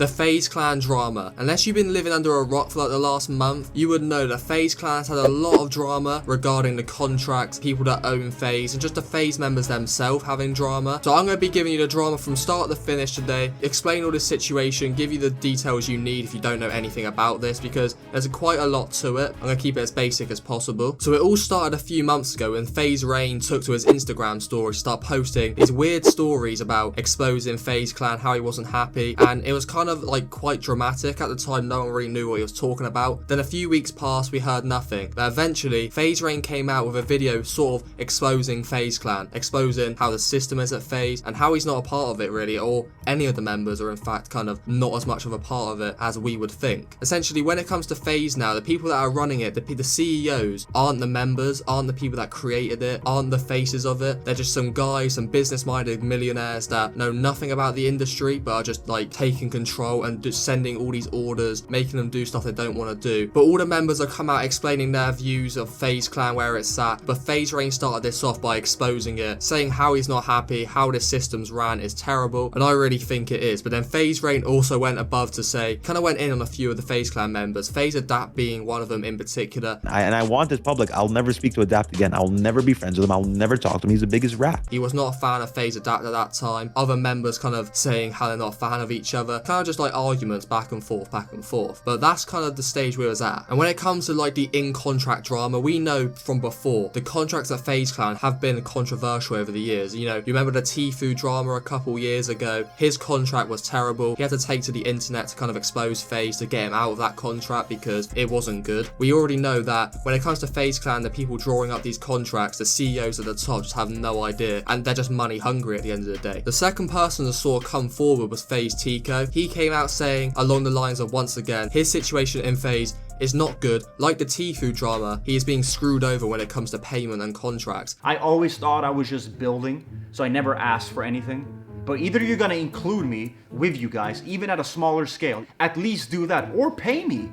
the FaZe Clan drama. Unless you've been living under a rock for like the last month, you would know that FaZe Clan's had a lot of drama regarding the contracts, people that own FaZe, and just the FaZe members themselves having drama. So I'm going to be giving you the drama from start to finish today, explain all this situation, give you the details you need if you don't know anything about this, because there's quite a lot to it. I'm going to keep it as basic as possible. So it all started a few months ago when FaZe Rain took to his Instagram story to start posting these weird stories about exposing FaZe Clan, how he wasn't happy, and it was kind of like quite dramatic. At the time, no one really knew what he was talking about. Then a few weeks passed, we heard nothing, but eventually FaZe Rain came out with a video sort of exposing FaZe Clan, exposing how the system is at FaZe and how he's not a part of it really, or any of the members are in fact kind of not as much of a part of it as we would think. Essentially, when it comes to FaZe now, the people that are running it, the CEOs aren't the members, aren't the people that created it, aren't the faces of it. They're just some guys, some business-minded millionaires that know nothing about the industry but are just like taking control and just sending all these orders, making them do stuff they don't want to do. But all the members have come out explaining their views of FaZe Clan, where it's at, but FaZe Rain started this off by exposing it, saying how he's not happy, how this system's ran is terrible, and I really think it is. But then FaZe Rain also went above to say, kind of went in on a few of the FaZe Clan members, FaZe Adapt being one of them in particular. I want this public. I'll never speak to Adapt again. I'll never be friends with him. I'll never talk to him. He's the biggest rat. He was not a fan of FaZe Adapt at that time. Other members kind of saying how they're not a fan of each other. Kind of just like arguments back and forth, back and forth. But that's kind of the stage we was at. And when it comes to like the in-contract drama, we know from before, the contracts at FaZe Clan have been controversial over the years. You know, you remember the Tfue drama a couple years ago? His contract was terrible. He had to take to the internet to kind of expose FaZe to get him out of that contract because it wasn't good. We already know that when it comes to FaZe Clan, the people drawing up these contracts, the CEOs at the top just have no idea, and they're just money hungry at the end of the day. The second person that saw come forward was FaZe Tico. He came out saying along the lines of, once again, his situation in FaZe is not good. Like the Tfue drama, he is being screwed over when it comes to payment and contracts. I always thought I was just building, so I never asked for anything. But either you're gonna include me with you guys, even at a smaller scale, at least do that, or pay me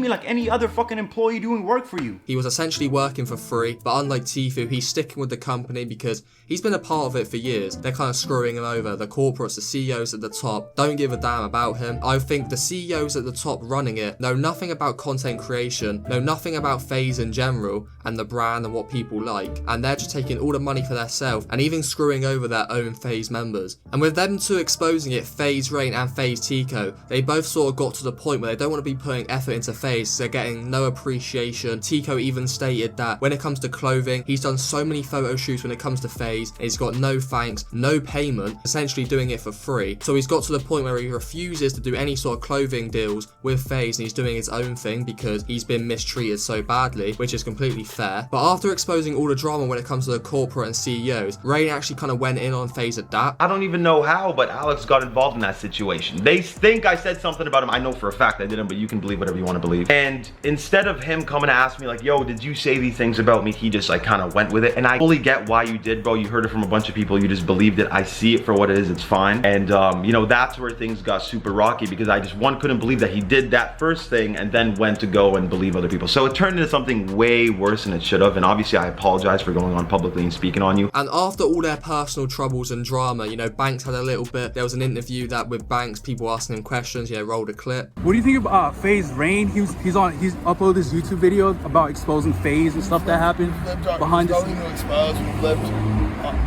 like any other fucking employee doing work for you. He was essentially working for free, but unlike Tfue, he's sticking with the company because he's been a part of it for years. They're kind of screwing him over. The corporates, the CEOs at the top don't give a damn about him. I think the CEOs at the top running it know nothing about content creation, know nothing about FaZe in general and the brand and what people like, and they're just taking all the money for themselves and even screwing over their own FaZe members. And with them two exposing it, FaZe Rain and FaZe Tico, they both sort of got to the point where they don't want to be putting effort into FaZe, so they're getting no appreciation. Tico even stated that when it comes to clothing, he's done so many photo shoots when it comes to FaZe, and he's got no thanks, no payment, essentially doing it for free. So he's got to the point where he refuses to do any sort of clothing deals with FaZe, and he's doing his own thing because he's been mistreated so badly, which is completely fair. But after exposing all the drama when it comes to the corporate and CEOs, Rain actually kind of went in on FaZe Adapt. I don't even know how, but Alex got involved in that situation. They think I said something about him. I know for a fact I didn't, but you can believe whatever you want to believe. And instead of him coming to ask me like, yo, did you say these things about me? He just like kind of went with it. And I fully get why you did, bro. You heard it from a bunch of people. You just believed it. I see it for what it is. It's fine. And you know, that's where things got super rocky because I just couldn't believe that he did that first thing and then went to go and believe other people. So it turned into something way worse than it should have. And obviously I apologize for going on publicly and speaking on you. And after all their personal troubles and drama, you know, Banks had a little bit. There was an interview that with Banks, people asking him questions, you know, rolled a clip. What do you think about FaZe Rain? He's uploaded this YouTube video about exposing FaZe and stuff that happened behind the scenes. To expose. We've lived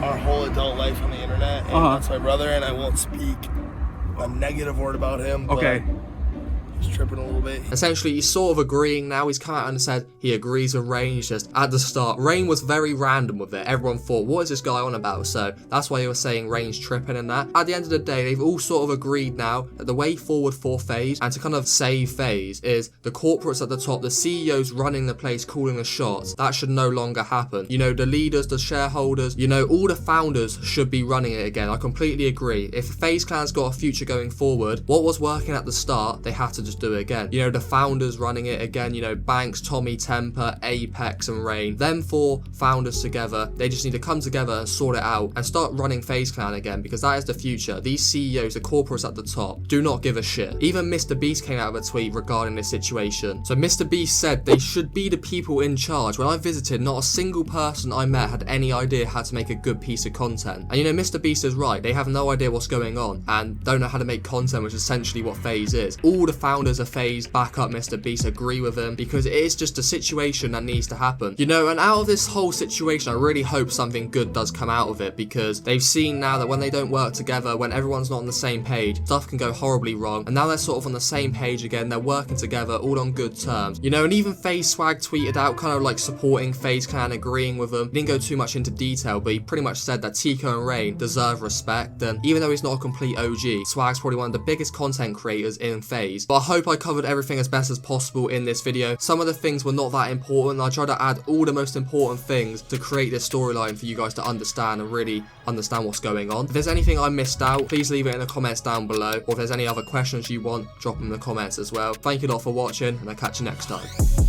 our whole adult life on the internet, and that's my brother, and I won't speak a negative word about him. Okay. He's tripping a little bit. Essentially, he's sort of agreeing now. He's come out and said he agrees with Rain. He's just at the start. Rain was very random with it. Everyone thought, what is this guy on about? So that's why he was saying Rain's tripping and that. At the end of the day, they've all sort of agreed now that the way forward for FaZe and to kind of save FaZe is the corporates at the top, the CEOs running the place, calling the shots. That should no longer happen. You know, the leaders, the shareholders, you know, all the founders should be running it again. I completely agree. If FaZe Clan's got a future going forward, what was working at the start, they have to just just do it again. You know, the founders running it again, you know, Banks, Tommy, Temper, Apex, and Rain. Them 4 founders together, they just need to come together and sort it out and start running FaZe Clan again, because that is the future. These CEOs, the corporates at the top, do not give a shit. Even Mr. Beast came out with a tweet regarding this situation. So Mr. Beast said they should be the people in charge. When I visited, not a single person I met had any idea how to make a good piece of content. And you know, Mr. Beast is right. They have no idea what's going on and don't know how to make content, which is essentially what FaZe is. All the founders of FaZe back up Mr. Beast, agree with him, because it is just a situation that needs to happen. You know, and out of this whole situation, I really hope something good does come out of it, because they've seen now that when they don't work together, when everyone's not on the same page, stuff can go horribly wrong. And now they're sort of on the same page again. They're working together, all on good terms. You know, and even FaZe Swag tweeted out kind of like supporting FaZe Clan, agreeing with them. He didn't go too much into detail, but he pretty much said that Tico and Rain deserve respect. And even though he's not a complete OG, Swag's probably one of the biggest content creators in FaZe. But I hope I covered everything as best as possible in this video. Some of the things were not that important. I tried to add all the most important things to create this storyline for you guys to understand and really understand what's going on. If there's anything I missed out, please leave it in the comments down below. Or if there's any other questions you want, drop them in the comments as well. Thank you a lot for watching, and I'll catch you next time.